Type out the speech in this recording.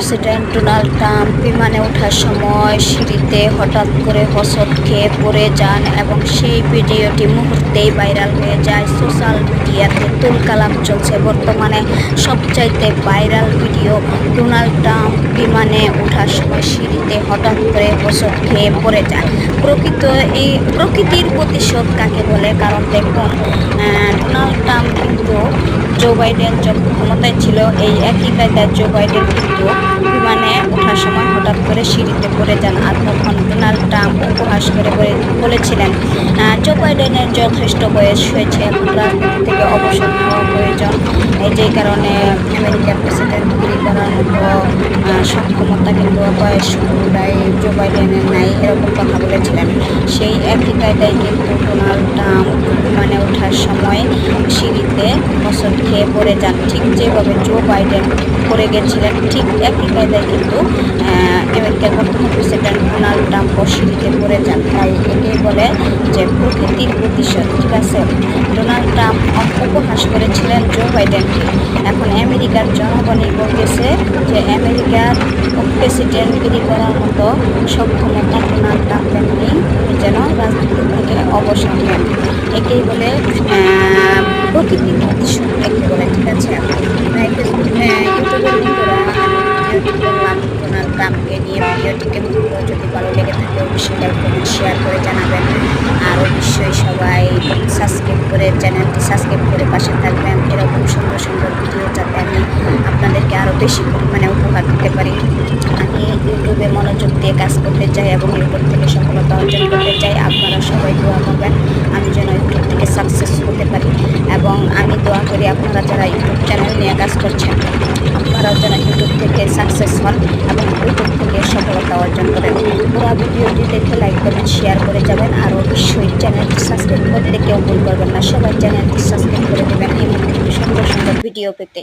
President Donald Trump বিমানে ওঠার সময় সিঁড়িতে হঠাৎ করে হোঁচট খেয়ে পড়ে যান এবং সেই ভিডিওটি মুহূর্তেই ভাইরাল হয়ে যায়। সোশ্যাল মিডিয়াতে তুলকালাম চলছে। বর্তমানে সবচাইতে ভাইরাল ভিডিও ডোনাল্ড ট্রাম্প বিমানে ওঠার সময় সিঁড়িতে হঠাৎ করে হোঁচট খেয়ে পড়ে যায়। প্রকৃতির প্রতিশোধ কাকে বলে? কারণ দেখুন, ডোনাল্ড ট্রাম্প কিন্তু জো বাইডেন যখন ক্ষমতায় ছিল এই একই কায়দায় জো বাইডেন কিন্তু বিমানে ওঠার সময় হঠাৎ করে সিঁড়িতে পড়ে যান। আর তখন ডোনাল্ড ট্রাম্প উপহাস করে বলেছিলেন জো বাইডেনের যথেষ্ট বয়স হয়েছে, এখন রাজনীতি থেকে অবসর নেওয়া প্রয়োজন। যেই কারণে আমেরিকার প্রেসিডেন্টগিরি করার মতো সক্ষমতা কিন্তু বয়স অনুযায়ী জো বাইডেনের নাই, এরকম কথা বলেছিলেন। সেই একই কায়দায় কিন্তু ডোনাল্ড ট্রাম্প বিমানে ওঠার সময় সিঁড়িতে হোঁচট খেয়ে পড়ে যান। ঠিক যেভাবে জো বাইডেন পড়ে গেছিলেন ঠিক একই কায়দায় কিন্তু আমেরিকার বর্তমান প্রেসিডেন্ট ডোনাল্ড ট্রাম্প সিঁড়িতে পড়ে যান। তাই এটাই বলে যে প্রকৃতির প্রতিশোধ। ঠিক আছে, ডোনাল্ড ট্রাম্প উপহাস করেছিলেন জো বাইডেনকে। এখন আমেরিকার জনগণই বলতেছে যে আমেরিকার প্রেসিডেন্টগিরি করার মতো সক্ষমতা ডোনাল্ড ট্রাম্পের নেই, যেন রাজনীতি থেকে অবসর নেন। একেই বলে প্রকৃতির প্রতিশোধ একে বলে। ঠিক আছে, ইউটিউবের বন্ধুরা ভিডিওটি করলাম ডোনাল্ড ট্রাম্পকে নিয়ে। ভিডিওটিকে যদি ভালো লেগে থাকে অবশ্যই লাইক কমেন্ট শেয়ার করে জানাবেন। আর অবশ্যই সবাই সাবস্ক্রাইব করে চ্যানেলটি সাবস্ক্রাইব করে পাশে থাকবেন। এরকম সুন্দর সুন্দর ভিডিও যাতে আমি আপনাদেরকে আরও বেশি পরিমাণে উপহার দিতে পারি। আমি ইউটিউবে মনোযোগ দিয়ে কাজ করতে চাই এবং ইউটিউব থেকে সফলতা অর্জন করতে চাই। আপনারা সবাই দোয়া করবেন আমি যেন ইউটিউব থেকে সাকসেস হতে পারি। এবং আমি দোয়া করি আপনারা যারা ইউটিউব চ্যানেল নিয়ে কাজ করছেন আপনারাও যেন ইউটিউব থেকে সাকসেস হন এবং ইউটিউব থেকে সফলতা অর্জন করেন। পুরো ভিডিওটি দেখে লাইক করবেন, শেয়ার করে যাবেন। আর অবশ্যই চ্যানেলটি সাবস্ক্রাইব করতে কেউ ভুল করবেন না। সবাই চ্যানেলটি সাবস্ক্রাইব করে দেবেন এই সুন্দর সুন্দর ভিডিও পেতে।